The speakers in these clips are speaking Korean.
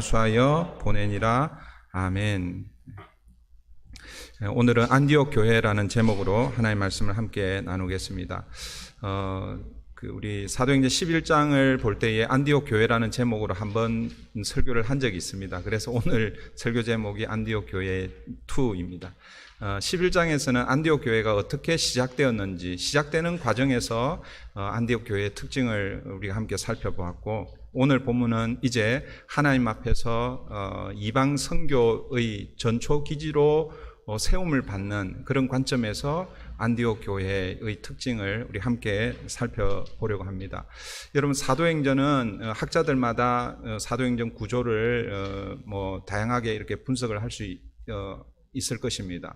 수하여 보내니라. 아멘. 오늘은 안디옥 교회라는 제목으로 하나님의 말씀을 함께 나누겠습니다. 우리 사도행전 11장을 볼 때에 안디옥 교회라는 제목으로 한번 설교를 한 적이 있습니다. 그래서 오늘 설교 제목이 안디옥 교회 2입니다. 11장에서는 안디옥 교회가 어떻게 시작되었는지, 시작되는 과정에서 안디옥 교회의 특징을 우리가 함께 살펴보았고, 오늘 본문은 이제 하나님 앞에서 이방 선교의 전초 기지로 세움을 받는 그런 관점에서 안디옥 교회의 특징을 우리 함께 살펴보려고 합니다. 여러분, 사도행전은 학자들마다 사도행전 구조를 다양하게 이렇게 분석을 할 수 있을 것입니다.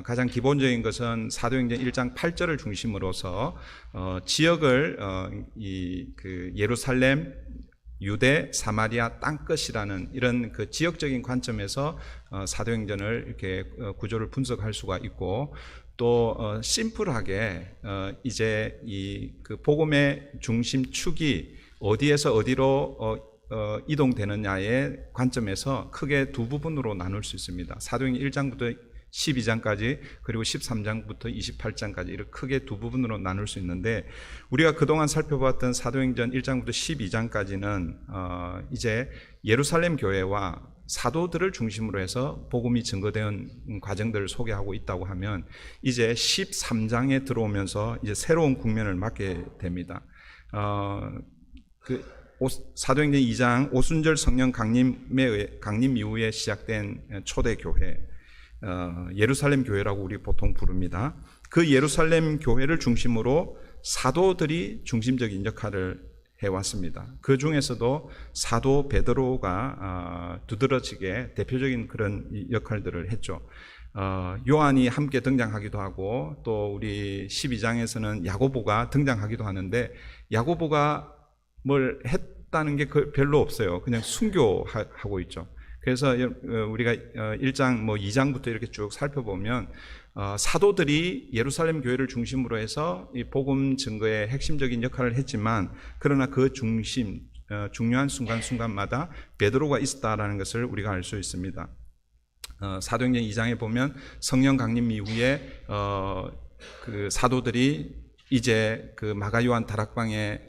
가장 기본적인 것은 사도행전 1장 8절을 중심으로서 지역을 예루살렘, 유대, 사마리아 땅끝이라는 이런 그 지역적인 관점에서 사도행전을 이렇게 구조를 분석할 수가 있고, 또 심플하게 이제 그 복음의 중심축이 어디에서 어디로 이동되느냐의 관점에서 크게 두 부분으로 나눌 수 있습니다. 사도행전 1장부터 12장까지 그리고 13장부터 28장까지 이렇게 크게 두 부분으로 나눌 수 있는데, 우리가 그동안 살펴봤던 사도행전 1장부터 12장까지는 이제 예루살렘 교회와 사도들을 중심으로 해서 복음이 증거된 과정들을 소개하고 있다고 하면, 이제 13장에 들어오면서 이제 새로운 국면을 맞게 됩니다. 사도행전 2장 오순절 성령 강림 이후에 시작된 초대 교회, 예루살렘 교회라고 우리 보통 부릅니다. 그 예루살렘 교회를 중심으로 사도들이 중심적인 역할을 해왔습니다. 그 중에서도 사도 베드로가 두드러지게 대표적인 그런 역할들을 했죠. 요한이 함께 등장하기도 하고, 또 우리 12장에서는 야고보가 등장하기도 하는데, 야고보가 뭘 했다는 게 별로 없어요. 그냥 순교하고 있죠. 그래서 우리가 1장 2장부터 이렇게 쭉 살펴보면 사도들이 예루살렘 교회를 중심으로 해서 이 복음 증거의 핵심적인 역할을 했지만, 그러나 그 중요한 순간순간마다 베드로가 있었다라는 것을 우리가 알 수 있습니다. 사도행전 2장에 보면 성령 강림 이후에 그 사도들이 이제 그 마가 요한 다락방에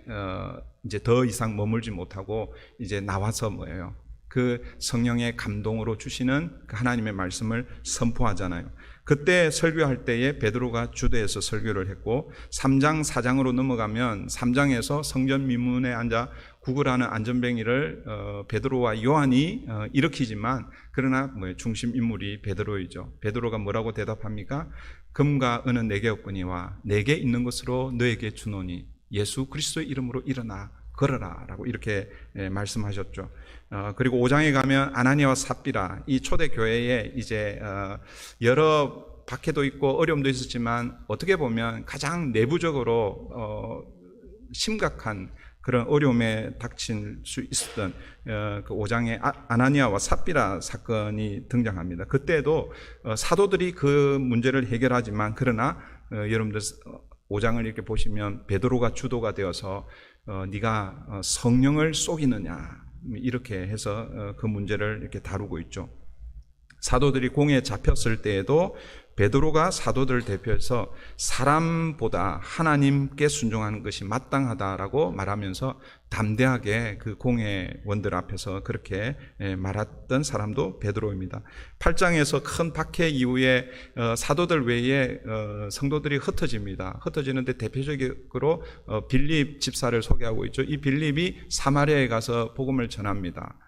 이제 더 이상 머물지 못하고 이제 나와서 그 성령의 감동으로 주시는 그 하나님의 말씀을 선포하잖아요. 그때 설교할 때에 베드로가 주도해서 설교를 했고, 3장 4장으로 넘어가면 3장에서 성전 미문에 앉아 구걸하는 안전뱅이를 베드로와 요한이 일으키지만, 그러나 중심 인물이 베드로이죠. 베드로가 뭐라고 대답합니까? 금과 은은 내게 없거니와 내게 있는 것으로 너에게 주노니 예수 그리스도의 이름으로 일어나 걸어라 라고 이렇게 말씀하셨죠. 그리고 5장에 가면 아나니아와 삽비라, 이 초대교회에 이제 여러 박해도 있고 어려움도 있었지만, 어떻게 보면 가장 내부적으로 심각한 그런 어려움에 닥칠 수 있었던 그 5장에 아나니아와 삽비라 사건이 등장합니다. 그때도 사도들이 그 문제를 해결하지만, 그러나 여러분들 5장을 이렇게 보시면 베드로가 주도가 되어서 네가 성령을 속이느냐, 이렇게 해서 그 문제를 이렇게 다루고 있죠. 사도들이 공에 잡혔을 때에도 베드로가 사도들을 대표해서 사람보다 하나님께 순종하는 것이 마땅하다라고 말하면서 담대하게 그 공회원들 앞에서 그렇게 말했던 사람도 베드로입니다. 8장에서 큰 박해 이후에 사도들 외에 성도들이 흩어집니다. 흩어지는데 대표적으로 빌립 집사를 소개하고 있죠. 이 빌립이 사마리아에 가서 복음을 전합니다.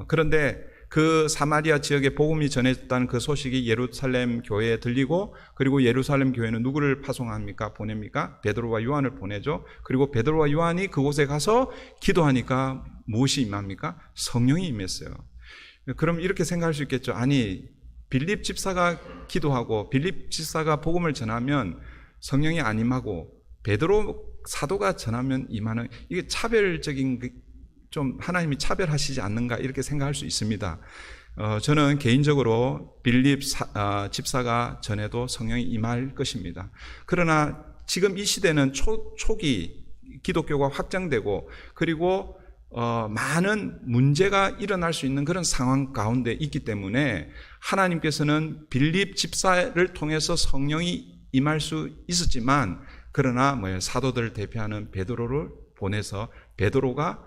그런데 그 사마리아 지역에 복음이 전해졌다는 그 소식이 예루살렘 교회에 들리고, 그리고 예루살렘 교회는 누구를 파송합니까? 보냅니까? 베드로와 요한을 보내죠. 그리고 베드로와 요한이 그곳에 가서 기도하니까 무엇이 임합니까? 성령이 임했어요. 그럼 이렇게 생각할 수 있겠죠. 아니, 빌립 집사가 기도하고 빌립 집사가 복음을 전하면 성령이 안 임하고 베드로 사도가 전하면 임하는, 이게 차별적인 좀 하나님이 차별하시지 않는가, 이렇게 생각할 수 있습니다. 저는 개인적으로 빌립 집사가 전해도 성령이 임할 것입니다. 그러나 지금 이 시대는 초기 기독교가 확장되고, 그리고 많은 문제가 일어날 수 있는 그런 상황 가운데 있기 때문에 하나님께서는 빌립 집사를 통해서 성령이 임할 수 있었지만, 그러나 사도들을 대표하는 베드로를 보내서 베드로가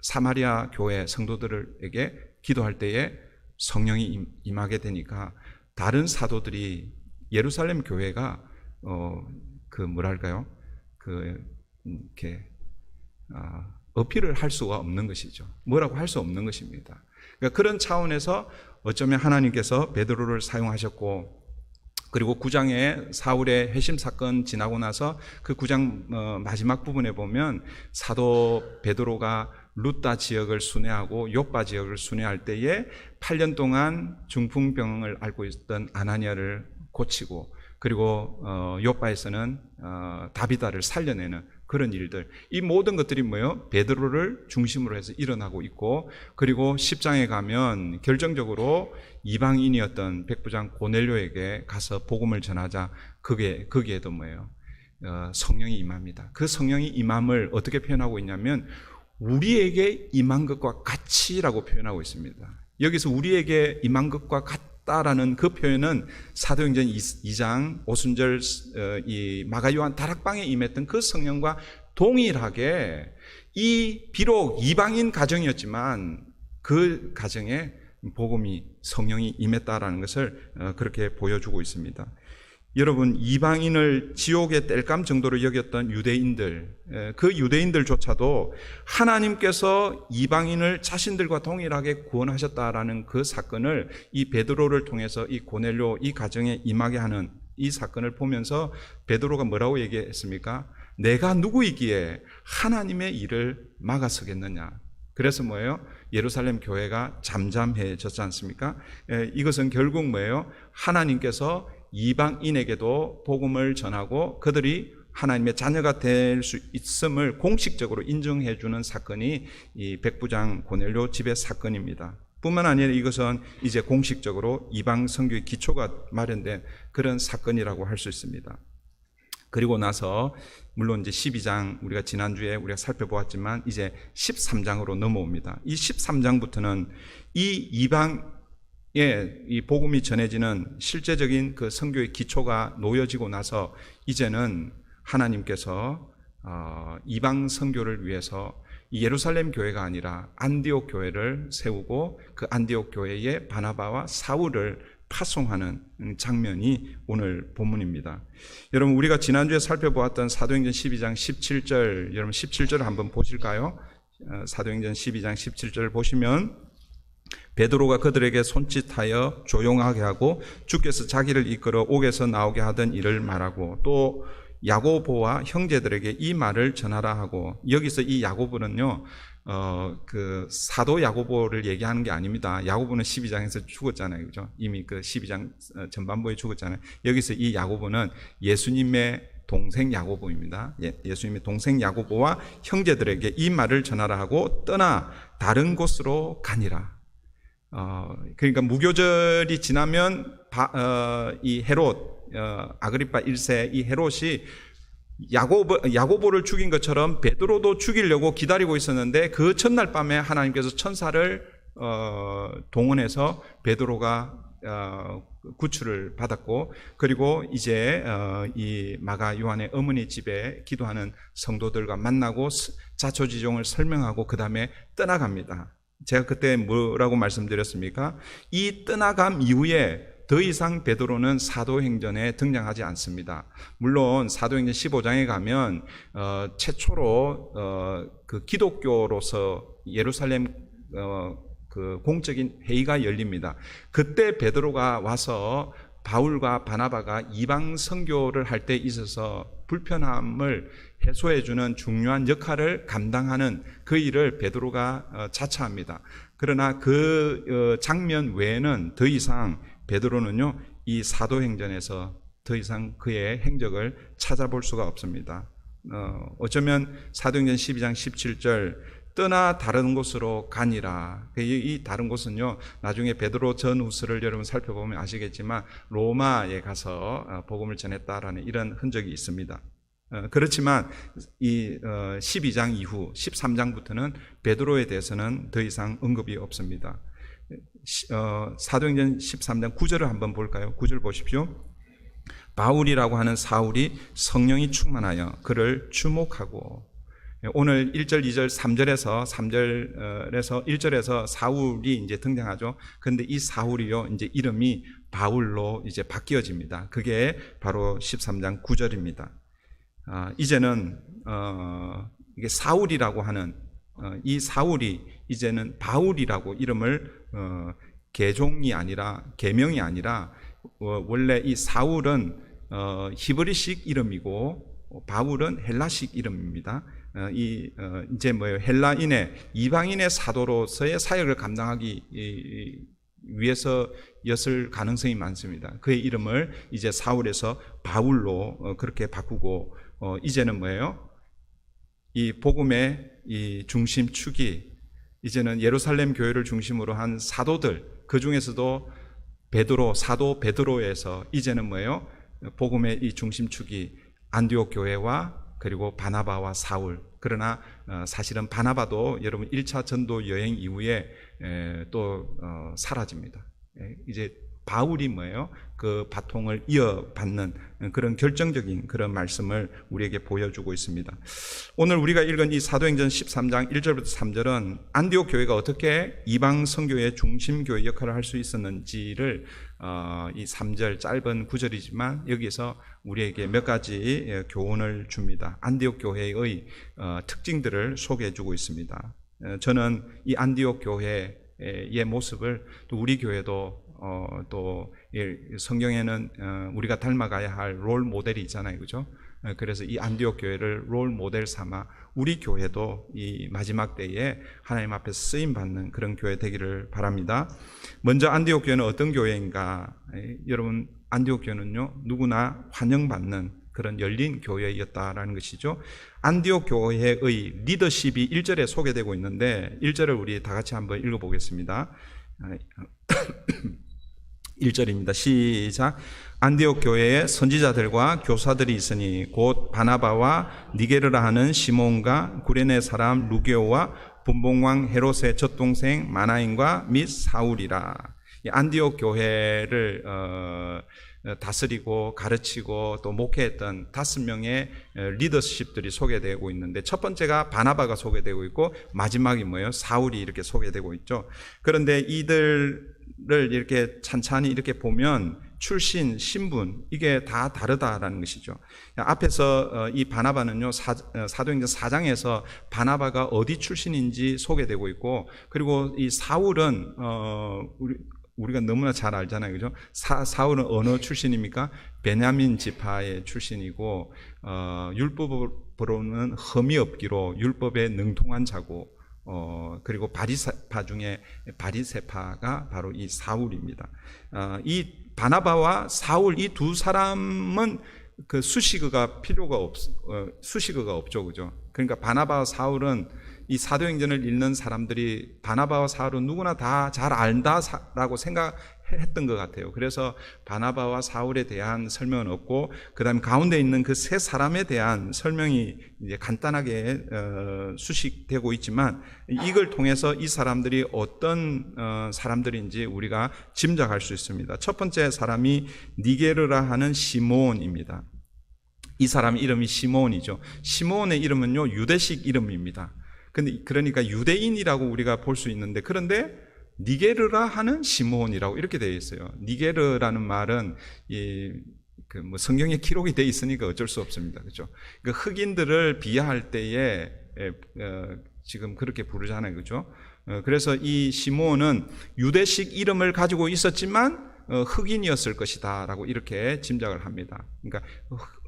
사마리아 교회 성도들에게 기도할 때에 성령이 임하게 되니까 다른 사도들이 예루살렘 교회가 이렇게 어필을 할 수가 없는 것이죠. 뭐라고 할 수 없는 것입니다. 그러니까 그런 차원에서 어쩌면 하나님께서 베드로를 사용하셨고, 그리고 9장에 사울의 회심 사건 지나고 나서 그 9장 마지막 부분에 보면 사도 베드로가 루따 지역을 순회하고 요빠 지역을 순회할 때에 8년 동안 중풍병을 앓고 있던 아나니아를 고치고, 그리고 요빠에서는 다비다를 살려내는 그런 일들, 이 모든 것들이 뭐예요? 베드로를 중심으로 해서 일어나고 있고, 그리고 10장에 가면 결정적으로 이방인이었던 백부장 고넬료에게 가서 복음을 전하자. 거기에도 뭐예요? 성령이 임합니다. 그 성령이 임함을 어떻게 표현하고 있냐면 우리에게 임한 것과 같이라고 표현하고 있습니다. 여기서 우리에게 임한 것과 같다라는 그 표현은 사도행전 2장 오순절 이 마가요한 다락방에 임했던 그 성령과 동일하게, 비록 이방인 가정이었지만 그 가정에 복음이, 성령이 임했다라는 것을 그렇게 보여주고 있습니다. 여러분, 이방인을 지옥의 땔감 정도로 여겼던 유대인들, 그 유대인들조차도 하나님께서 이방인을 자신들과 동일하게 구원하셨다라는 그 사건을, 이 베드로를 통해서 이 고넬료 이 가정에 임하게 하는 이 사건을 보면서 베드로가 뭐라고 얘기했습니까? 내가 누구이기에 하나님의 일을 막아서겠느냐. 그래서 뭐예요? 예루살렘 교회가 잠잠해졌지 않습니까? 이것은 결국 뭐예요? 하나님께서 이방인에게도 복음을 전하고 그들이 하나님의 자녀가 될 수 있음을 공식적으로 인정해 주는 사건이 이 백부장 고넬료 집의 사건입니다. 뿐만 아니라 이것은 이제 공식적으로 이방 선교의 기초가 마련된 그런 사건이라고 할 수 있습니다. 그리고 나서 물론 이제 12장 우리가 지난주에 우리가 살펴보았지만 이제 13장으로 넘어옵니다. 이 13장부터는 이 이방의 이 복음이 전해지는 실제적인 그 선교의 기초가 놓여지고 나서 이제는 하나님께서 이방 선교를 위해서 예루살렘 교회가 아니라 안디옥 교회를 세우고 그 안디옥 교회에 바나바와 사울을 파송하는 장면이 오늘 본문입니다. 여러분, 우리가 지난주에 살펴보았던 사도행전 12장 17절, 여러분 17절을 한번 보실까요? 사도행전 12장 17절을 보시면 베드로가 그들에게 손짓하여 조용하게 하고 주께서 자기를 이끌어 옥에서 나오게 하던 일을 말하고, 또 야고보와 형제들에게 이 말을 전하라 하고, 여기서 이 야고보는요, 그 사도 야고보를 얘기하는 게 아닙니다. 야고보는 12장에서 죽었잖아요. 그죠? 이미 그 12장 전반부에 죽었잖아요. 여기서 이 야고보는 예수님의 동생 야고보입니다. 예수님의 동생 야고보와 형제들에게 이 말을 전하라 하고 떠나 다른 곳으로 가니라. 그러니까 무교절이 지나면 이 헤롯, 아그리파 1세 이 헤롯이 야고보를 죽인 것처럼 베드로도 죽이려고 기다리고 있었는데, 그 첫날 밤에 하나님께서 천사를 동원해서 베드로가 구출을 받았고, 그리고 이제 이 마가 요한의 어머니 집에 기도하는 성도들과 만나고 자초지종을 설명하고 그 다음에 떠나갑니다. 제가 그때 뭐라고 말씀드렸습니까? 이 떠나감 이후에 더 이상 베드로는 사도행전에 등장하지 않습니다. 물론 사도행전 15장에 가면 최초로 그 기독교로서 예루살렘 그 공적인 회의가 열립니다. 그때 베드로가 와서 바울과 바나바가 이방 선교를 할 때 있어서 불편함을 해소해 주는 중요한 역할을 감당하는 그 일을 베드로가 자처합니다. 그러나 그 장면 외에는 더 이상 베드로는요, 이 사도행전에서 더 이상 그의 행적을 찾아볼 수가 없습니다. 어쩌면 사도행전 12장 17절 떠나 다른 곳으로 가니라. 이 다른 곳은요, 나중에 베드로 전후서를 여러분 살펴보면 아시겠지만 로마에 가서 복음을 전했다라는 이런 흔적이 있습니다. 그렇지만 이 12장 이후 13장부터는 베드로에 대해서는 더 이상 언급이 없습니다. 사도행전 13장 9절을 한번 볼까요? 9절 보십시오. 바울이라고 하는 사울이 성령이 충만하여 그를 주목하고, 오늘 1절, 2절, 3절에서 1절에서 사울이 이제 등장하죠. 그런데 이 사울이요, 이제 이름이 바울로 이제 바뀌어집니다. 그게 바로 13장 9절입니다. 이제는 이게 사울이라고 하는 이 사울이 이제는 바울이라고 이름을 개종이 아니라 계명이 아니라 원래 이 사울은 히브리식 이름이고 바울은 헬라식 이름입니다. 이제 뭐예요? 헬라인의 이방인의 사도로서의 사역을 감당하기 위해서였을 가능성이 많습니다. 그의 이름을 이제 사울에서 바울로 그렇게 바꾸고, 이제는 뭐예요? 이 복음의 이 중심축이 이제는 예루살렘 교회를 중심으로 한 사도들, 그 중에서도 사도 베드로에서 이제는 뭐예요? 복음의 이 중심축이 안디옥 교회와 그리고 바나바와 사울. 그러나 사실은 바나바도 여러분 1차 전도 여행 이후에 또 사라집니다. 이제 바울이 뭐예요? 그 바통을 이어받는 그런 결정적인 그런 말씀을 우리에게 보여주고 있습니다. 오늘 우리가 읽은 이 사도행전 13장 1절부터 3절은 안디옥 교회가 어떻게 이방 선교의 중심 교회 역할을 할 수 있었는지를 이 3절 짧은 구절이지만 여기서 우리에게 몇 가지 교훈을 줍니다. 안디옥 교회의 특징들을 소개해 주고 있습니다. 저는 이 안디옥 교회의 모습을 또 우리 교회도 또 성경에는 우리가 닮아가야 할 롤 모델이 있잖아요, 그죠? 그래서 이 안디옥 교회를 롤 모델 삼아 우리 교회도 이 마지막 때에 하나님 앞에 쓰임 받는 그런 교회 되기를 바랍니다. 먼저 안디옥 교회는 어떤 교회인가? 여러분, 안디옥 교회는요, 누구나 환영받는 그런 열린 교회였다라는 것이죠. 안디옥 교회의 리더십이 1절에 소개되고 있는데 1절을 우리 다 같이 한번 읽어보겠습니다. 1절입니다. 시작. 안디옥 교회에 선지자들과 교사들이 있으니 곧 바나바와 니게르라 하는 시몬과 구레네 사람 루게오와 분봉왕 헤롯의 젖동생 마나인과 및 사울이라. 안디옥 교회를 다스리고 가르치고 또 목회했던 5명의 리더십들이 소개되고 있는데, 첫 번째가 바나바가 소개되고 있고 마지막이 뭐예요? 사울이 이렇게 소개되고 있죠. 그런데 이들을 이렇게 찬찬히 이렇게 보면 출신, 신분 이게 다 다르다라는 것이죠. 앞에서 이 바나바는요, 사도행전 4장에서 바나바가 어디 출신인지 소개되고 있고, 그리고 이 사울은 우리가 너무나 잘 알잖아요, 그죠? 사울은 어느 출신입니까? 베냐민 지파의 출신이고, 율법으로는 흠이 없기로 율법에 능통한 자고, 그리고 바리새파 중에 바리새파가 바로 이 사울입니다. 이 바나바와 사울 이 두 사람은 그 수식어가 수식어가 없죠, 그죠? 그러니까 바나바와 사울은 이 사도행전을 읽는 사람들이 바나바와 사울은 누구나 다 잘 안다라고 생각했던 것 같아요. 그래서 바나바와 사울에 대한 설명은 없고, 그 다음에 가운데 있는 그 세 사람에 대한 설명이 이제 간단하게 수식되고 있지만, 이걸 통해서 이 사람들이 어떤 사람들인지 우리가 짐작할 수 있습니다. 첫 번째 사람이 니게르라 하는 시몬입니다. 이 사람 이름이 시몬이죠. 시몬의 이름은요, 유대식 이름입니다. 그러니까 유대인이라고 우리가 볼 수 있는데, 그런데 니게르라 하는 시몬이라고 이렇게 되어 있어요. 니게르라는 말은 성경에 기록이 되어 있으니까 어쩔 수 없습니다, 그렇죠? 그러니까 흑인들을 비하할 때에 지금 그렇게 부르잖아요, 그렇죠? 그래서 이 시몬은 유대식 이름을 가지고 있었지만 흑인이었을 것이다라고 이렇게 짐작을 합니다. 그러니까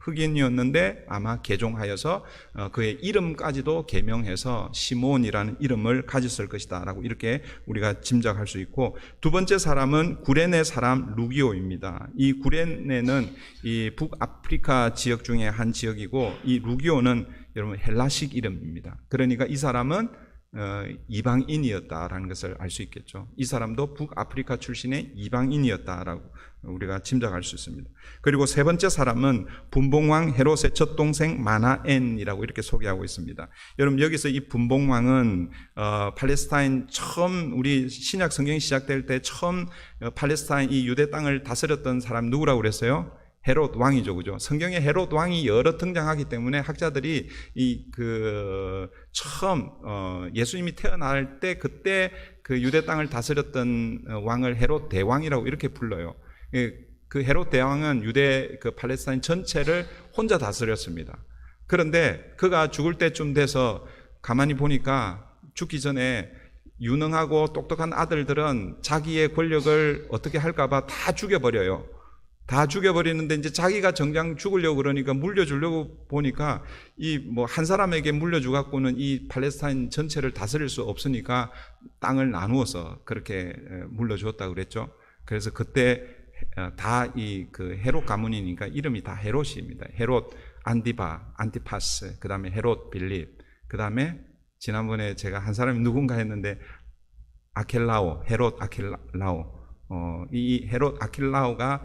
흑인이었는데 아마 개종하여서 그의 이름까지도 개명해서 시몬이라는 이름을 가졌을 것이다라고 이렇게 우리가 짐작할 수 있고, 두 번째 사람은 구레네 사람 루기오입니다. 이 구레네는 이 북아프리카 지역 중에 한 지역이고, 이 루기오는 여러분 헬라식 이름입니다. 그러니까 이 사람은 이방인이었다라는 것을 알 수 있겠죠. 이 사람도 북아프리카 출신의 이방인이었다라고 우리가 짐작할 수 있습니다. 그리고 세 번째 사람은 분봉왕 헤롯의 첫 동생 마나엔이라고 이렇게 소개하고 있습니다. 여러분, 여기서 이 분봉왕은 팔레스타인 처음 우리 신약 성경이 시작될 때 처음 팔레스타인 이 유대 땅을 다스렸던 사람 누구라고 그랬어요? 헤롯 왕이죠, 그죠? 성경에 헤롯 왕이 여러 등장하기 때문에 학자들이 처음 예수님이 태어날 때 그때 그 유대 땅을 다스렸던 왕을 헤롯 대왕이라고 이렇게 불러요. 그 헤롯 대왕은 유대 그 팔레스타인 전체를 혼자 다스렸습니다. 그런데 그가 죽을 때쯤 돼서 가만히 보니까 죽기 전에 유능하고 똑똑한 아들들은 자기의 권력을 어떻게 할까봐 다 죽여버려요. 다 죽여버리는데 이제 자기가 정작 죽으려고 그러니까 물려주려고 보니까 한 사람에게 물려주 갖고는 이 팔레스타인 전체를 다스릴 수 없으니까 땅을 나누어서 그렇게 물려주었다고 그랬죠. 그래서 그때 다 그 헤롯 가문이니까 이름이 다 헤롯입니다. 헤롯 안디바, 안티파스, 그 다음에 헤롯 빌립, 그 다음에 지난번에 제가 한 사람이 누군가 했는데 아켈라오, 헤롯 아켈라오. 이 헤롯 아킬라오가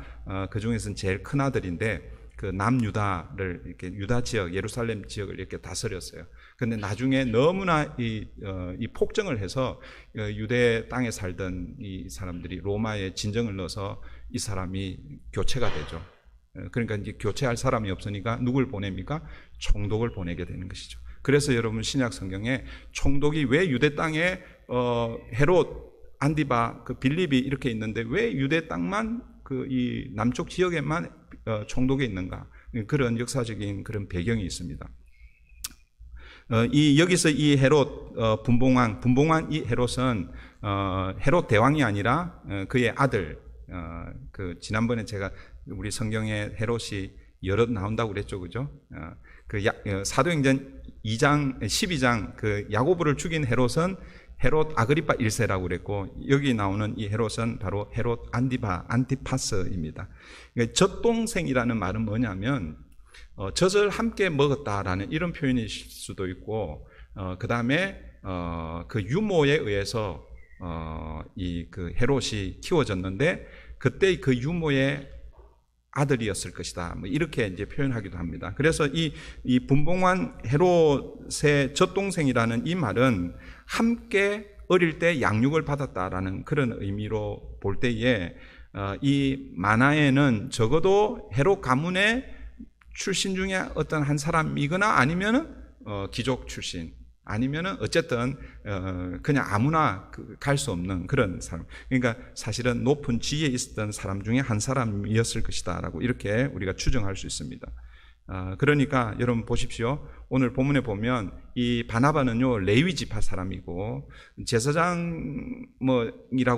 그 중에서는 제일 큰 아들인데 그 남유다를 이렇게 유다 지역, 예루살렘 지역을 이렇게 다스렸어요. 근데 나중에 너무나 이 폭정을 해서 유대 땅에 살던 이 사람들이 로마에 진정을 넣어서 이 사람이 교체가 되죠. 그러니까 이제 교체할 사람이 없으니까 누굴 보냅니까? 총독을 보내게 되는 것이죠. 그래서 여러분 신약 성경에 총독이 왜 유대 땅에 헤롯 안디바, 그 빌립이 이렇게 있는데 왜 유대 땅만 이 남쪽 지역에만 총독에 있는가? 그런 역사적인 그런 배경이 있습니다. 여기서 이 헤롯 분봉왕 이 헤롯은 헤롯 대왕이 아니라 그의 아들. 지난번에 제가 우리 성경에 헤롯이 여럿 나온다고 그랬죠, 그죠? 사도행전 12장 그 야고보를 죽인 헤롯은 헤롯 아그리파 1세라고 그랬고, 여기 나오는 이 헤롯은 바로 헤롯 안티파스입니다. 그러니까 젖동생이라는 말은 뭐냐면 젖을 함께 먹었다라는 이런 표현일 수도 있고, 그 다음에 그 유모에 의해서 그 헤롯이 키워졌는데 그때 그 유모의 아들이었을 것이다. 이렇게 이제 표현하기도 합니다. 그래서 이 분봉왕 헤롯의 젖동생이라는 이 말은 함께 어릴 때 양육을 받았다라는 그런 의미로 볼 때에 이 마나에는 적어도 헤롯 가문의 출신 중에 어떤 한 사람이거나 아니면은 귀족 출신, 아니면은 어쨌든 그냥 아무나 갈 수 없는 그런 사람. 그러니까 사실은 높은 지위에 있었던 사람 중에 한 사람이었을 것이다라고 이렇게 우리가 추정할 수 있습니다. 그러니까 여러분 보십시오. 오늘 본문에 보면 이 바나바는요 레위 지파 사람이고 제사장이라고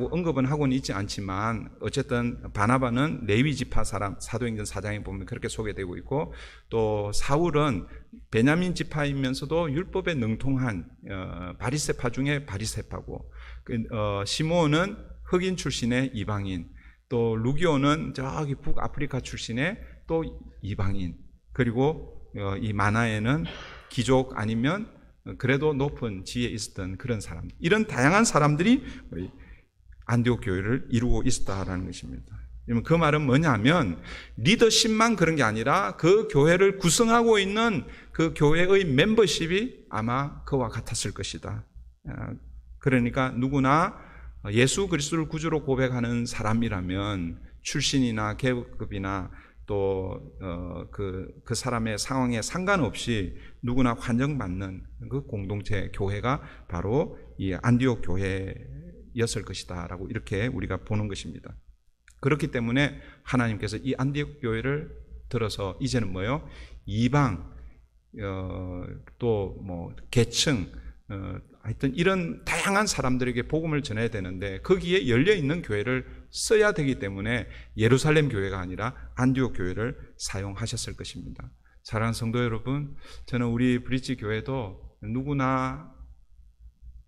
언급은 하고는 있지 않지만 어쨌든 바나바는 레위 지파 사람, 사도행전 4장에 보면 그렇게 소개되고 있고, 또 사울은 베냐민 지파이면서도 율법에 능통한 바리새파 중에 바리새파고, 시므온은 흑인 출신의 이방인, 또 루기오는 저기 북아프리카 출신의 또 이방인, 그리고 이 마나에는 귀족 아니면 그래도 높은 지위에 있었던 그런 사람, 이런 다양한 사람들이 안디옥 교회를 이루고 있었다라는 것입니다. 그 말은 뭐냐면 리더십만 그런 게 아니라 그 교회를 구성하고 있는 그 교회의 멤버십이 아마 그와 같았을 것이다. 그러니까 누구나 예수 그리스도를 구주로 고백하는 사람이라면 출신이나 계급이나 또 그 사람의 상황에 상관없이 누구나 환영받는 그 공동체 교회가 바로 이 안디옥 교회였을 것이다라고 이렇게 우리가 보는 것입니다. 그렇기 때문에 하나님께서 이 안디옥 교회를 들어서 이제는 뭐요? 이방, 또 뭐 계층, 하여튼 이런 다양한 사람들에게 복음을 전해야 되는데 거기에 열려 있는 교회를 써야 되기 때문에 예루살렘 교회가 아니라 안디옥 교회를 사용하셨을 것입니다. 사랑하는 성도 여러분, 저는 우리 브릿지 교회도 누구나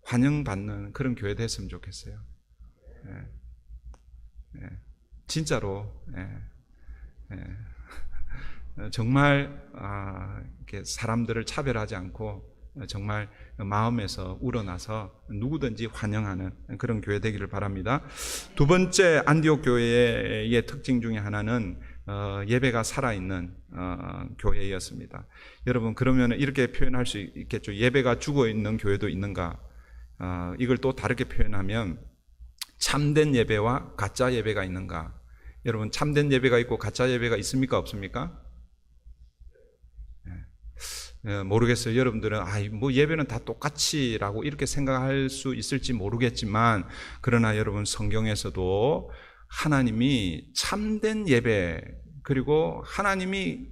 환영받는 그런 교회 됐으면 좋겠어요. 진짜로. 정말 이렇게 사람들을 차별하지 않고 정말 마음에서 우러나서 누구든지 환영하는 그런 교회 되기를 바랍니다. 두 번째 안디옥 교회의 특징 중에 하나는 예배가 살아있는 교회였습니다. 여러분, 그러면 이렇게 표현할 수 있겠죠. 예배가 죽어있는 교회도 있는가? 이걸 또 다르게 표현하면 참된 예배와 가짜 예배가 있는가? 여러분, 참된 예배가 있고 가짜 예배가 있습니까? 없습니까? 모르겠어요. 여러분들은 뭐 예배는 다 똑같이라고 이렇게 생각할 수 있을지 모르겠지만, 그러나 여러분, 성경에서도 하나님이 참된 예배, 그리고 하나님이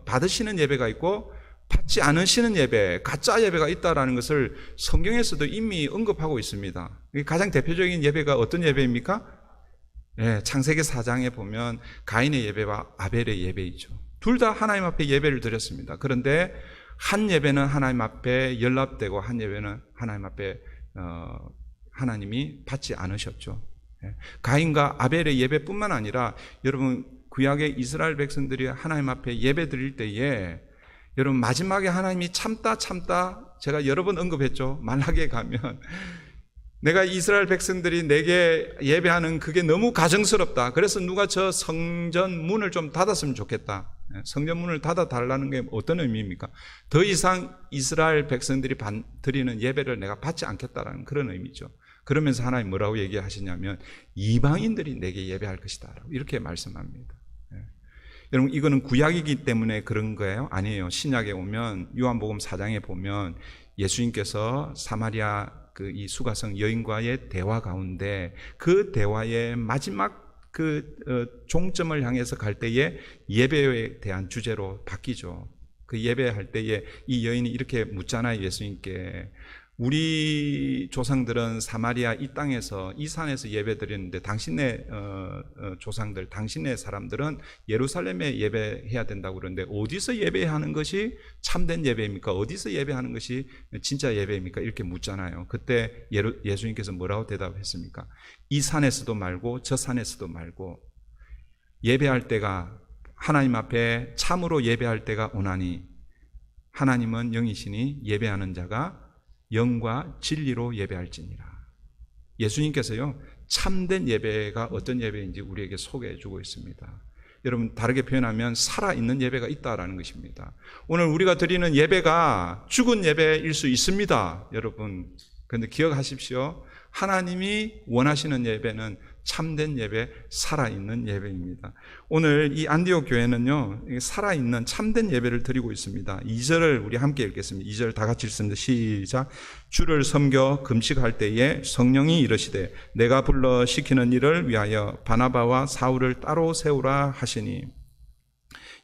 받으시는 예배가 있고 받지 않으시는 예배, 가짜 예배가 있다라는 것을 성경에서도 이미 언급하고 있습니다. 가장 대표적인 예배가 어떤 예배입니까? 창세기 4장에 보면 가인의 예배와 아벨의 예배이죠. 둘 다 하나님 앞에 예배를 드렸습니다. 그런데 한 예배는 하나님 앞에 연락되고 한 예배는 하나님 앞에 하나님이 받지 않으셨죠. 가인과 아벨의 예배뿐만 아니라 여러분, 구약의 이스라엘 백성들이 하나님 앞에 예배 드릴 때에 여러분, 마지막에 하나님이 참다 제가 여러 번 언급했죠. 말라기에 가면 내가 이스라엘 백성들이 내게 예배하는 그게 너무 가정스럽다. 그래서 누가 저 성전 문을 좀 닫았으면 좋겠다. 성전 문을 닫아달라는 게 어떤 의미입니까? 더 이상 이스라엘 백성들이 드리는 예배를 내가 받지 않겠다라는 그런 의미죠. 그러면서 하나님 뭐라고 얘기하시냐면 이방인들이 내게 예배할 것이다 라고 이렇게 말씀합니다. 여러분, 이거는 구약이기 때문에 그런 거예요? 아니에요. 신약에 오면 요한복음 4장에 보면 예수님께서 사마리아 이 수가성 여인과의 대화 가운데 그 대화의 마지막 종점을 향해서 갈 때에 예배에 대한 주제로 바뀌죠. 그 예배할 때에 이 여인이 이렇게 묻잖아요. 예수님께, 우리 조상들은 사마리아 이 땅에서 이 산에서 예배드렸는데 당신의 조상들, 당신의 사람들은 예루살렘에 예배해야 된다고 그러는데 어디서 예배하는 것이 참된 예배입니까? 어디서 예배하는 것이 진짜 예배입니까? 이렇게 묻잖아요. 그때 예수님께서 뭐라고 대답했습니까? 이 산에서도 말고 저 산에서도 말고 예배할 때가, 하나님 앞에 참으로 예배할 때가 오나니 하나님은 영이시니 예배하는 자가 영과 진리로 예배할지니라. 예수님께서요, 참된 예배가 어떤 예배인지 우리에게 소개해 주고 있습니다. 여러분, 다르게 표현하면 살아있는 예배가 있다라는 것입니다. 오늘 우리가 드리는 예배가 죽은 예배일 수 있습니다, 여러분. 그런데 기억하십시오. 하나님이 원하시는 예배는 참된 예배, 살아있는 예배입니다. 오늘 이 안디옥 교회는요, 살아있는 참된 예배를 드리고 있습니다. 2절을 우리 함께 읽겠습니다. 2절 다 같이 읽습니다. 시작. 주를 섬겨 금식할 때에 성령이 이르시되 내가 불러 시키는 일을 위하여 바나바와 사울을 따로 세우라 하시니.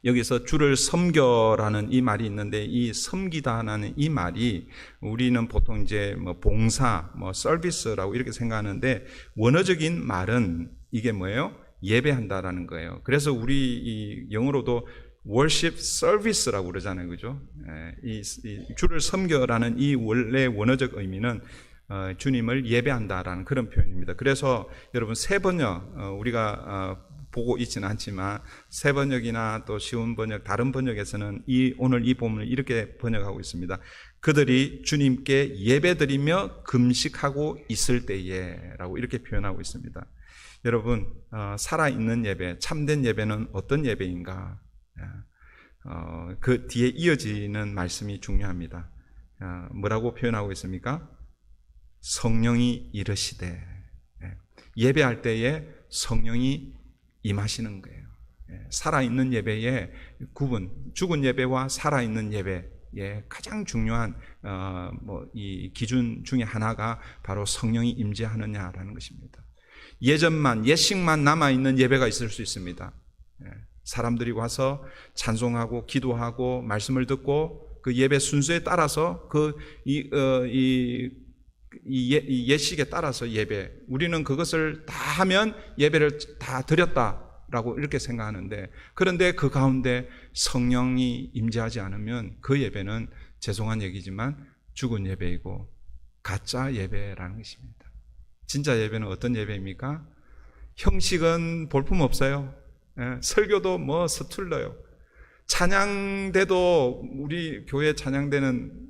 여기서 주를 섬겨라는 이 말이 있는데, 이 섬기다라는 이 말이 우리는 보통 이제 봉사, 서비스라고 이렇게 생각하는데, 원어적인 말은 이게 뭐예요? 예배한다라는 거예요. 그래서 우리 이 영어로도 worship service라고 그러잖아요, 그죠? 이 주를 섬겨라는 이 원래 원어적 의미는 주님을 예배한다라는 그런 표현입니다. 그래서 여러분, 새 번역 우리가 보고 있지는 않지만 새 번역이나 또 쉬운 번역, 다른 번역에서는 오늘 이 본문을 이렇게 번역하고 있습니다. 그들이 주님께 예배드리며 금식하고 있을 때에라고 이렇게 표현하고 있습니다. 여러분, 살아있는 예배, 참된 예배는 어떤 예배인가? 그 뒤에 이어지는 말씀이 중요합니다. 뭐라고 표현하고 있습니까? 성령이 이르시되. 예배할 때에 성령이 임하시는 거예요. 살아있는 예배의 구분, 죽은 예배와 살아있는 예배의 가장 중요한 이 기준 중에 하나가 바로 성령이 임재하느냐라는 것입니다. 예식만 남아있는 예배가 있을 수 있습니다. 사람들이 와서 찬송하고 기도하고 말씀을 듣고 그 예배 순서에 따라서 이 예식에 따라서 예배, 우리는 그것을 다 하면 예배를 다 드렸다라고 이렇게 생각하는데, 그런데 그 가운데 성령이 임재하지 않으면 그 예배는 죄송한 얘기지만 죽은 예배이고 가짜 예배라는 것입니다. 진짜 예배는 어떤 예배입니까? 형식은 볼품없어요. 설교도 서툴러요. 찬양대도 우리 교회 찬양대는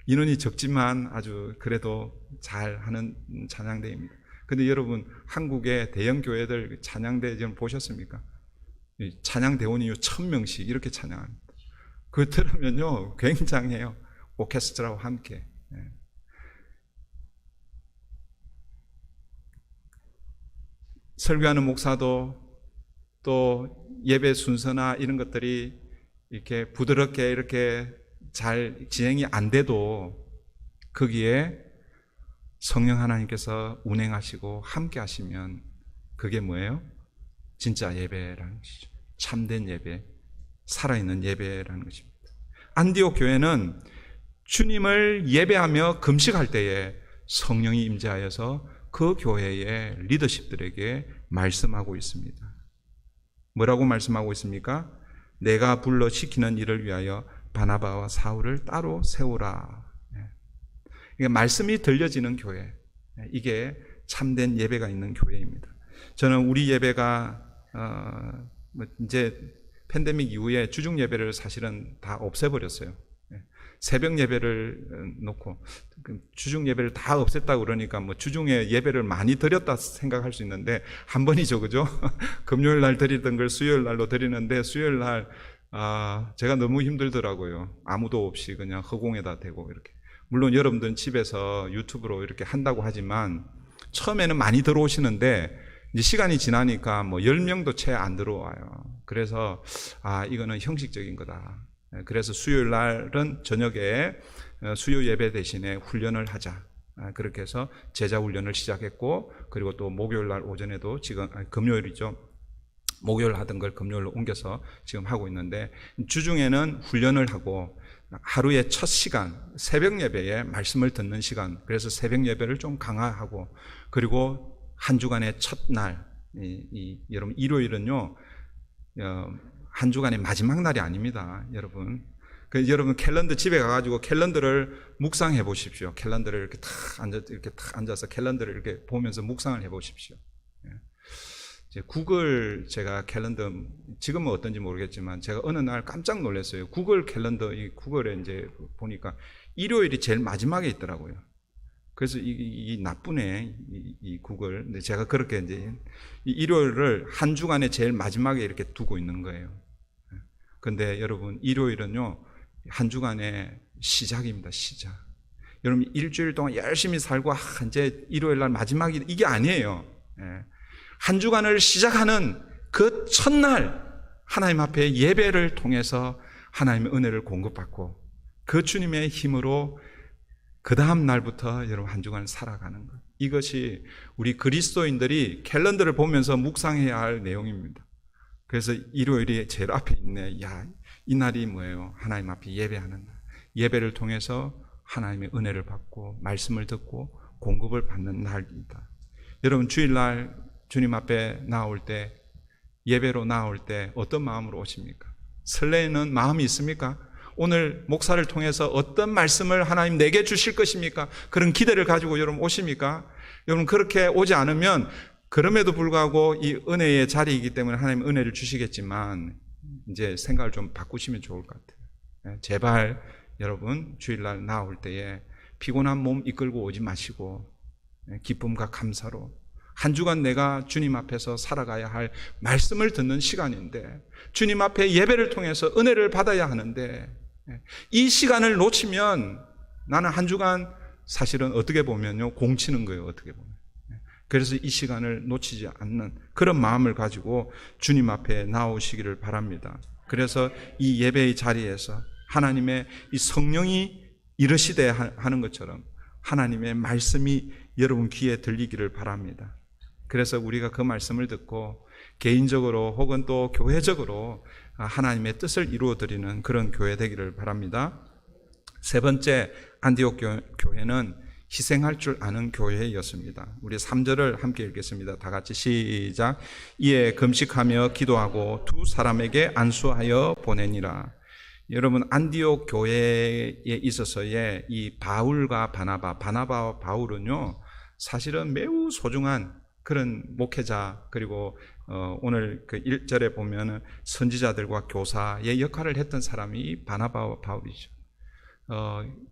인원이 적지만 아주 그래도 잘하는 찬양대입니다. 근데 여러분, 한국의 대형 교회들 찬양대 좀 보셨습니까? 찬양대원이 1000명씩 이렇게 찬양합니다. 그거 들으면요 굉장해요. 오케스트라와 함께. 설교하는 목사도 또 예배 순서나 이런 것들이 이렇게 부드럽게 이렇게 잘 진행이 안 돼도 거기에 성령 하나님께서 운행하시고 함께 하시면 그게 뭐예요? 진짜 예배라는 것이죠. 참된 예배, 살아있는 예배라는 것입니다. 안디옥 교회는 주님을 예배하며 금식할 때에 성령이 임재하여서 그 교회의 리더십들에게 말씀하고 있습니다. 뭐라고 말씀하고 있습니까? 내가 불러 시키는 일을 위하여 바나바와 사울을 따로 세우라. 이게 말씀이 들려지는 교회, 이게 참된 예배가 있는 교회입니다. 저는 우리 예배가 이제 팬데믹 이후에 주중 예배를 사실은 다 없애버렸어요. 새벽 예배를 놓고 주중 예배를 다 없앴다고 그러니까 뭐 주중에 예배를 많이 드렸다 생각할 수 있는데 한 번이죠, 그죠? 금요일 날 드리던 걸 수요일 날로 드리는데 수요일 날 제가 너무 힘들더라고요. 아무도 없이 그냥 허공에다 대고 이렇게. 물론 여러분들은 집에서 유튜브로 이렇게 한다고 하지만 처음에는 많이 들어오시는데 이제 시간이 지나니까 뭐 10명도 채 안 들어와요. 그래서 이거는 형식적인 거다. 그래서 수요일 날은 저녁에 수요 예배 대신에 훈련을 하자. 그렇게 해서 제자 훈련을 시작했고, 그리고 또 목요일 날 오전에도 지금 금요일이죠. 목요일 하던 걸 금요일로 옮겨서 지금 하고 있는데, 주중에는 훈련을 하고 하루의 첫 시간 새벽 예배에 말씀을 듣는 시간, 그래서 새벽 예배를 좀 강화하고, 그리고 한 주간의 첫날, 여러분 일요일은요 한 주간의 마지막 날이 아닙니다, 여러분. 여러분 캘린더 집에 가가지고 캘린더를 묵상해 보십시오. 캘린더를 이렇게 탁 앉아서 캘린더를 이렇게 보면서 묵상을 해 보십시오. 구글 제가 캘린더 지금은 어떤지 모르겠지만 제가 어느 날 깜짝 놀랐어요. 구글 캘린더 이 구글에 이제 보니까 일요일이 제일 마지막에 있더라고요. 그래서 이 나쁘네 이 구글. 근데 제가 그렇게 이제 이 일요일을 한 주간에 제일 마지막에 이렇게 두고 있는 거예요. 근데 여러분 일요일은요 한 주간의 시작입니다. 시작. 여러분 일주일 동안 열심히 살고 이제 일요일 날 마지막이 이게 아니에요. 한 주간을 시작하는 그 첫날 하나님 앞에 예배를 통해서 하나님의 은혜를 공급받고 그 주님의 힘으로 그 다음 날부터 여러분 한 주간을 살아가는 것. 이것이 우리 그리스도인들이 캘린더를 보면서 묵상해야 할 내용입니다. 그래서 일요일이 제일 앞에 있네. 이 날이 뭐예요? 하나님 앞에 예배하는 날. 예배를 통해서 하나님의 은혜를 받고 말씀을 듣고 공급을 받는 날입니다. 여러분 주일날 주님 앞에 나올 때, 예배로 나올 때 어떤 마음으로 오십니까? 설레는 마음이 있습니까? 오늘 목사를 통해서 어떤 말씀을 하나님 내게 주실 것입니까? 그런 기대를 가지고 여러분 오십니까? 여러분 그렇게 오지 않으면 그럼에도 불구하고 이 은혜의 자리이기 때문에 하나님 은혜를 주시겠지만 이제 생각을 좀 바꾸시면 좋을 것 같아요. 제발 여러분 주일날 나올 때에 피곤한 몸 이끌고 오지 마시고 기쁨과 감사로 한 주간 내가 주님 앞에서 살아가야 할 말씀을 듣는 시간인데, 주님 앞에 예배를 통해서 은혜를 받아야 하는데, 이 시간을 놓치면 나는 한 주간 사실은 어떻게 보면요 공치는 거예요. 어떻게 보면. 그래서 이 시간을 놓치지 않는 그런 마음을 가지고 주님 앞에 나오시기를 바랍니다. 그래서 이 예배의 자리에서 하나님의 이 성령이 이르시되 하는 것처럼 하나님의 말씀이 여러분 귀에 들리기를 바랍니다. 그래서 우리가 그 말씀을 듣고 개인적으로 혹은 또 교회적으로 하나님의 뜻을 이루어드리는 그런 교회 되기를 바랍니다. 세 번째, 안디옥 교회는 희생할 줄 아는 교회였습니다. 우리 3절을 함께 읽겠습니다. 다 같이 시작. 이에 금식하며 기도하고 두 사람에게 안수하여 보내니라. 여러분 안디옥 교회에 있어서의 이 바울과 바나바와 바울은요 사실은 매우 소중한 그런 목회자, 그리고 오늘 그 1절에 보면은 선지자들과 교사의 역할을 했던 사람이 바나바와 바울이죠.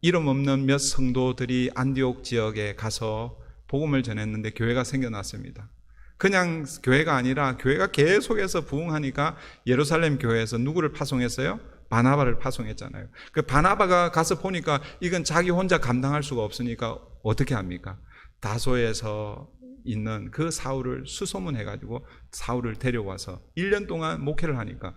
이름 없는 몇 성도들이 안디옥 지역에 가서 복음을 전했는데 교회가 생겨났습니다. 그냥 교회가 아니라 교회가 계속해서 부흥하니까 예루살렘 교회에서 누구를 파송했어요? 바나바를 파송했잖아요. 그 바나바가 가서 보니까 이건 자기 혼자 감당할 수가 없으니까 어떻게 합니까? 다소에서 있는 그 사울을 수소문해가지고 사울을 데려와서 1년 동안 목회를 하니까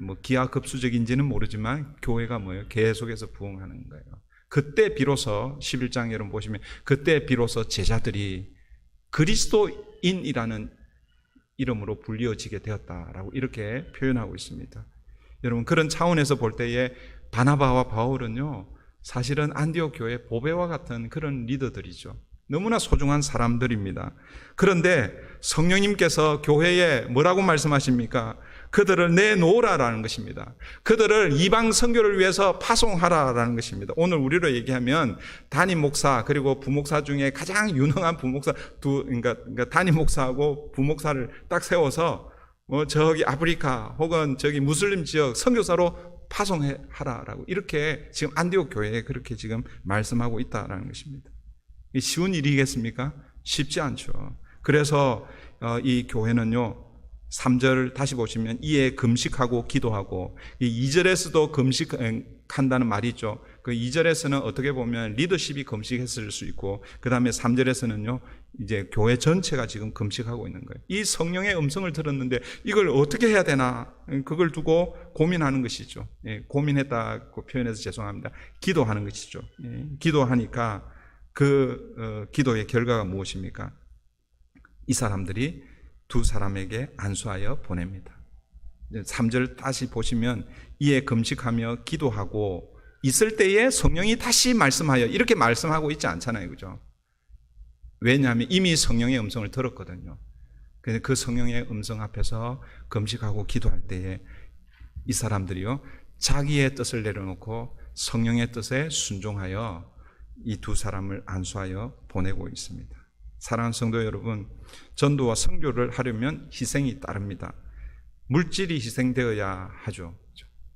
뭐 기하급수적인지는 모르지만 교회가 뭐예요? 계속해서 부흥하는 거예요. 그때 비로소 11장 여러분 보시면 그때 비로소 제자들이 그리스도인이라는 이름으로 불리어지게 되었다라고 이렇게 표현하고 있습니다. 여러분 그런 차원에서 볼 때에 바나바와 바울은요 사실은 안디옥 교회 보배와 같은 그런 리더들이죠. 너무나 소중한 사람들입니다. 그런데 성령님께서 교회에 뭐라고 말씀하십니까? 그들을 내놓으라라는 것입니다. 그들을 이방 선교를 위해서 파송하라라는 것입니다. 오늘 우리로 얘기하면 담임 목사 그리고 부목사 중에 가장 유능한 부목사 그러니까 담임 목사하고 부목사를 딱 세워서 저기 아프리카 혹은 저기 무슬림 지역 선교사로 파송하라라고 이렇게 지금 안디옥 교회에 그렇게 지금 말씀하고 있다라는 것입니다. 쉬운 일이겠습니까? 쉽지 않죠. 그래서 이 교회는요 3절 다시 보시면 이에 금식하고 기도하고 이 2절에서도 금식한다는 말이 있죠. 그 2절에서는 어떻게 보면 리더십이 금식했을 수 있고 그 다음에 3절에서는요 이제 교회 전체가 지금 금식하고 있는 거예요. 이 성령의 음성을 들었는데 이걸 어떻게 해야 되나 그걸 두고 고민하는 것이죠. 고민했다고 표현해서 죄송합니다. 기도하는 것이죠. 기도하니까 그 기도의 결과가 무엇입니까? 이 사람들이 두 사람에게 안수하여 보냅니다. 3절 다시 보시면 이에 금식하며 기도하고 있을 때에 성령이 다시 말씀하여 이렇게 말씀하고 있지 않잖아요. 그죠? 왜냐하면 이미 성령의 음성을 들었거든요. 그래서 그 성령의 음성 앞에서 금식하고 기도할 때에 이 사람들이요 자기의 뜻을 내려놓고 성령의 뜻에 순종하여 이 두 사람을 안수하여 보내고 있습니다. 사랑하는 성도 여러분, 전도와 선교를 하려면 희생이 따릅니다. 물질이 희생되어야 하죠.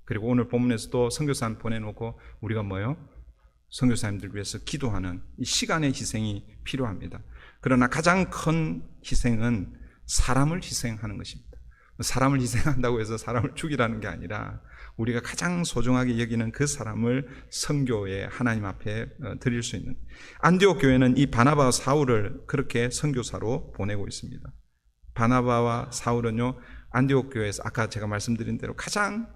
그리고 오늘 본문에서도 선교사님 보내놓고 우리가 뭐요? 선교사님들 위해서 기도하는 이 시간의 희생이 필요합니다. 그러나 가장 큰 희생은 사람을 희생하는 것입니다. 사람을 희생한다고 해서 사람을 죽이라는 게 아니라 우리가 가장 소중하게 여기는 그 사람을 선교에 하나님 앞에 드릴 수 있는 안디옥 교회는 이 바나바와 사울을 그렇게 선교사로 보내고 있습니다. 바나바와 사울은요 안디옥 교회에서 아까 제가 말씀드린 대로 가장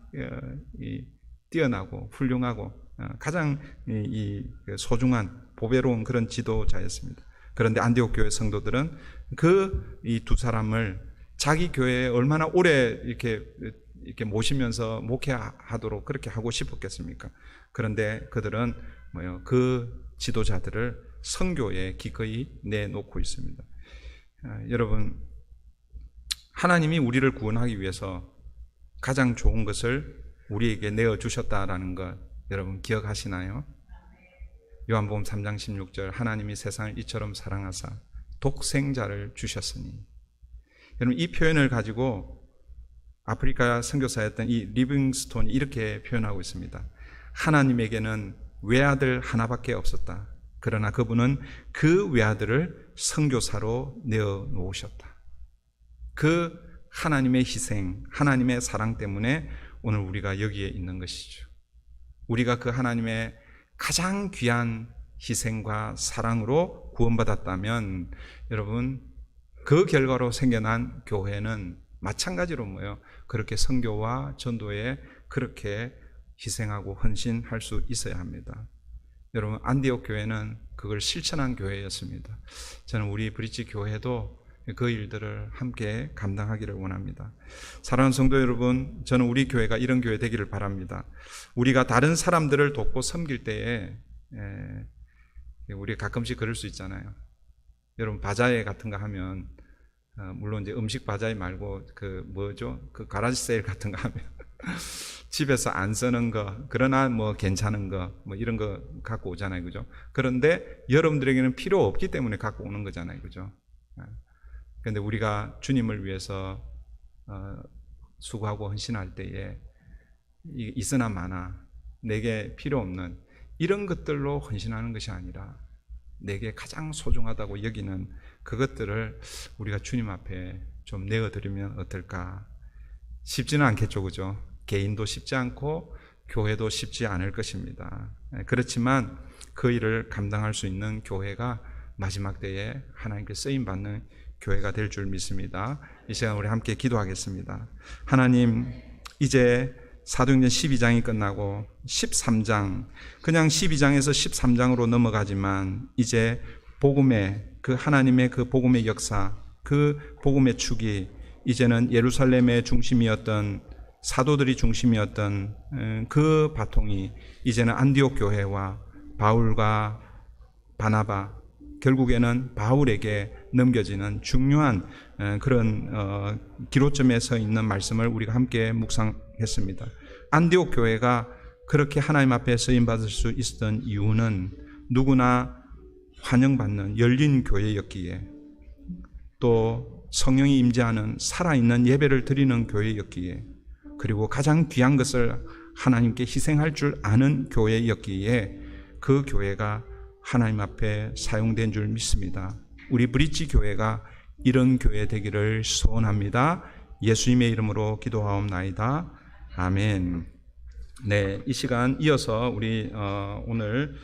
뛰어나고 훌륭하고 가장 소중한 보배로운 그런 지도자였습니다. 그런데 안디옥 교회 성도들은 그 이 두 사람을 자기 교회에 얼마나 오래 이렇게 모시면서 목회하도록 그렇게 하고 싶었겠습니까? 그런데 그들은 그 지도자들을 선교에 기꺼이 내놓고 있습니다. 여러분, 하나님이 우리를 구원하기 위해서 가장 좋은 것을 우리에게 내어주셨다라는 것 여러분 기억하시나요? 요한복음 3장 16절 하나님이 세상을 이처럼 사랑하사 독생자를 주셨으니 여러분 이 표현을 가지고 아프리카 선교사였던 이 리빙스톤이 이렇게 표현하고 있습니다. 하나님에게는 외아들 하나밖에 없었다. 그러나 그분은 그 외아들을 선교사로 내어놓으셨다. 그 하나님의 희생, 하나님의 사랑 때문에 오늘 우리가 여기에 있는 것이죠. 우리가 그 하나님의 가장 귀한 희생과 사랑으로 구원받았다면 여러분 그 결과로 생겨난 교회는 마찬가지로 그렇게 선교와 전도에 그렇게 희생하고 헌신할 수 있어야 합니다. 여러분 안디옥 교회는 그걸 실천한 교회였습니다. 저는 우리 브릿지 교회도 그 일들을 함께 감당하기를 원합니다. 사랑하는 성도 여러분, 저는 우리 교회가 이런 교회 되기를 바랍니다. 우리가 다른 사람들을 돕고 섬길 때에 우리 가끔씩 그럴 수 있잖아요. 여러분 바자회 같은 거 하면 물론 이제 음식 바자회 말고 그 가라지 세일 같은 거 하면 집에서 안 쓰는 거 그러나 괜찮은 거 이런 거 갖고 오잖아요. 그죠? 그런데 여러분들에게는 필요 없기 때문에 갖고 오는 거잖아요. 그죠? 그런데 우리가 주님을 위해서 수고하고 헌신할 때에 있으나 마나 내게 필요 없는 이런 것들로 헌신하는 것이 아니라 내게 가장 소중하다고 여기는 그것들을 우리가 주님 앞에 좀 내어드리면 어떨까? 쉽지는 않겠죠, 그죠? 개인도 쉽지 않고 교회도 쉽지 않을 것입니다. 그렇지만 그 일을 감당할 수 있는 교회가 마지막 때에 하나님께 쓰임받는 교회가 될 줄 믿습니다. 이 시간 우리 함께 기도하겠습니다. 하나님, 이제 사도행전 12장이 끝나고 13장, 그냥 12장에서 13장으로 넘어가지만 이제 복음의 그 하나님의 그 복음의 역사, 그 복음의 축이 이제는 예루살렘의 중심이었던 사도들이 중심이었던 그 바통이 이제는 안디옥 교회와 바울과 바나바, 결국에는 바울에게 넘겨지는 중요한 그런 기로점에 서 있는 말씀을 우리가 함께 묵상했습니다. 안디옥 교회가 그렇게 하나님 앞에 쓰임받을 수 있었던 이유는 누구나 환영받는 열린 교회였기에, 또 성령이 임재하는 살아있는 예배를 드리는 교회였기에, 그리고 가장 귀한 것을 하나님께 희생할 줄 아는 교회였기에 그 교회가 하나님 앞에 사용된 줄 믿습니다. 우리 브릿지 교회가 이런 교회 되기를 소원합니다. 예수님의 이름으로 기도하옵나이다. 아멘. 네, 이 시간 이어서 우리 오늘